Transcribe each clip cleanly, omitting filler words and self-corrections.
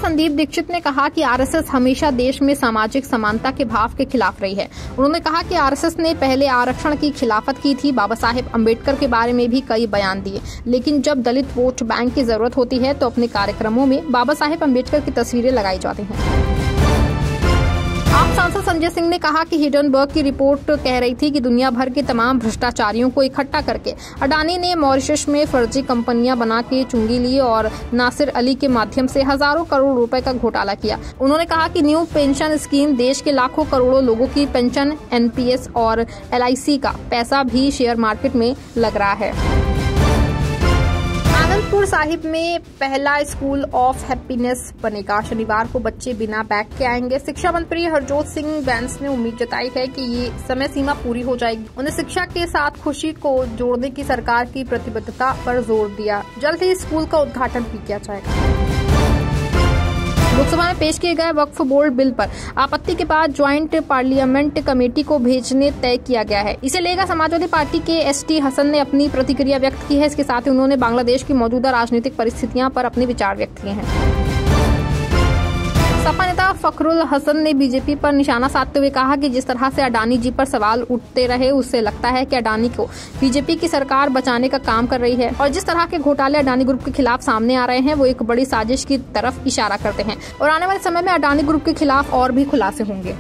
संदीप दीक्षित ने कहा कि आरएसएस हमेशा देश में सामाजिक समानता के भाव के खिलाफ रही है। उन्होंने कहा कि आरएसएस ने पहले आरक्षण की खिलाफत की थी, बाबा साहेब अम्बेडकर के बारे में भी कई बयान दिए, लेकिन जब दलित वोट बैंक की जरूरत होती है तो अपने कार्यक्रमों में बाबा साहेब अम्बेडकर की तस्वीरें लगाई जाती हैं। आप सांसद संजय सिंह ने कहा कि हिंडनबर्ग की रिपोर्ट कह रही थी कि दुनिया भर के तमाम भ्रष्टाचारियों को इकट्ठा करके अडानी ने मॉरिशस में फर्जी कंपनियां बना के चुंगी ली और नासिर अली के माध्यम से हजारों करोड़ रुपए का घोटाला किया। उन्होंने कहा कि न्यू पेंशन स्कीम देश के लाखों करोड़ों लोगों की पेंशन, एनपीएस और एलआईसी का पैसा भी शेयर मार्केट में लग रहा है। आनंदपुर साहिब में पहला स्कूल ऑफ हैप्पीनेस बनेगा। शनिवार को बच्चे बिना बैग के आएंगे। शिक्षा मंत्री हरजोत सिंह बैंस ने उम्मीद जताई है कि ये समय सीमा पूरी हो जाएगी। उन्हें शिक्षा के साथ खुशी को जोड़ने की सरकार की प्रतिबद्धता पर जोर दिया। जल्द ही स्कूल का उद्घाटन भी किया जाएगा। लोकसभा में पेश किए गए वक्फ बोर्ड बिल पर आपत्ति के बाद ज्वाइंट पार्लियामेंट कमेटी को भेजने तय किया गया है। इसे लेकर समाजवादी पार्टी के एसटी हसन ने अपनी प्रतिक्रिया व्यक्त की है। इसके साथ ही उन्होंने बांग्लादेश की मौजूदा राजनीतिक परिस्थितियां पर अपने विचार व्यक्त किए हैं। सपा नेता फखरुल हसन ने बीजेपी पर निशाना साधते हुए कहा कि जिस तरह से अडानी जी पर सवाल उठते रहे, उससे लगता है कि अडानी को बीजेपी की सरकार बचाने का काम कर रही है और जिस तरह के घोटाले अडानी ग्रुप के खिलाफ सामने आ रहे हैं वो एक बड़ी साजिश की तरफ इशारा करते हैं और आने वाले समय में अडानी ग्रुप के खिलाफ और भी खुलासे होंगे।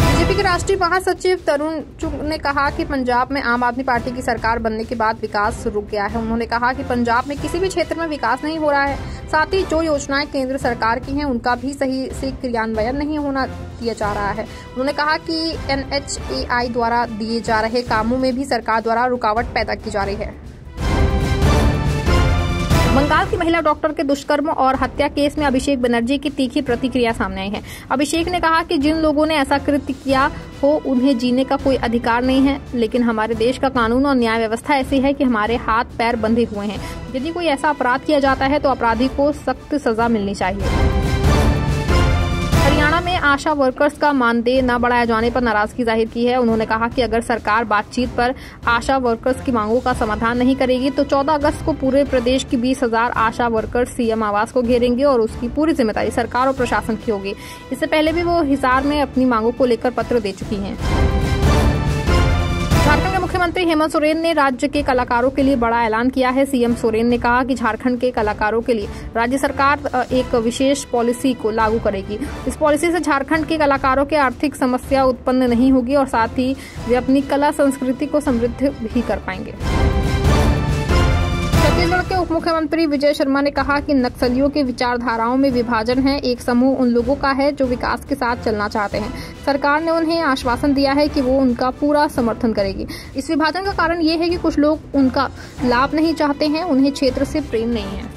बीजेपी के राष्ट्रीय महासचिव तरुण चुग ने कहा कि पंजाब में आम आदमी पार्टी की सरकार बनने के बाद विकास रुक गया है। उन्होंने कहा कि पंजाब में किसी भी क्षेत्र में विकास नहीं हो रहा है, साथ ही जो योजनाएं केंद्र सरकार की हैं उनका भी सही से क्रियान्वयन नहीं होना दिया जा रहा है। उन्होंने कहा कि NHAI द्वारा दिए जा रहे कामों में भी सरकार द्वारा रुकावट पैदा की जा रही है। बंगाल की महिला डॉक्टर के दुष्कर्म और हत्या केस में अभिषेक बनर्जी की तीखी प्रतिक्रिया सामने आई है। अभिषेक ने कहा कि जिन लोगों ने ऐसा कृत्य किया हो उन्हें जीने का कोई अधिकार नहीं है, लेकिन हमारे देश का कानून और न्याय व्यवस्था ऐसी है कि हमारे हाथ पैर बंधे हुए हैं। यदि कोई ऐसा अपराध किया जाता है तो अपराधी को सख्त सजा मिलनी चाहिए। हरियाणा में आशा वर्कर्स का मानदेय न बढ़ाए जाने पर नाराजगी जाहिर की है। उन्होंने कहा कि अगर सरकार बातचीत पर आशा वर्कर्स की मांगों का समाधान नहीं करेगी तो 14 अगस्त को पूरे प्रदेश की 20,000 आशा वर्कर्स सीएम आवास को घेरेंगे और उसकी पूरी जिम्मेदारी सरकार और प्रशासन की होगी। इससे पहले भी वो हिसार में अपनी मांगों को लेकर पत्र दे चुकी हैं। झारखंड के मुख्यमंत्री हेमंत सोरेन ने राज्य के कलाकारों के लिए बड़ा ऐलान किया है। सीएम सोरेन ने कहा कि झारखंड के कलाकारों के लिए राज्य सरकार एक विशेष पॉलिसी को लागू करेगी। इस पॉलिसी से झारखंड के कलाकारों के आर्थिक समस्या उत्पन्न नहीं होगी और साथ ही वे अपनी कला संस्कृति को समृद्ध भी कर पाएंगे। छत्तीसगढ़ के उप मुख्यमंत्री विजय शर्मा ने कहा कि नक्सलियों के विचारधाराओं में विभाजन है। एक समूह उन लोगों का है जो विकास के साथ चलना चाहते हैं। सरकार ने उन्हें आश्वासन दिया है कि वो उनका पूरा समर्थन करेगी। इस विभाजन का कारण ये है कि कुछ लोग उनका लाभ नहीं चाहते हैं, उन्हें क्षेत्र से प्रेम नहीं है।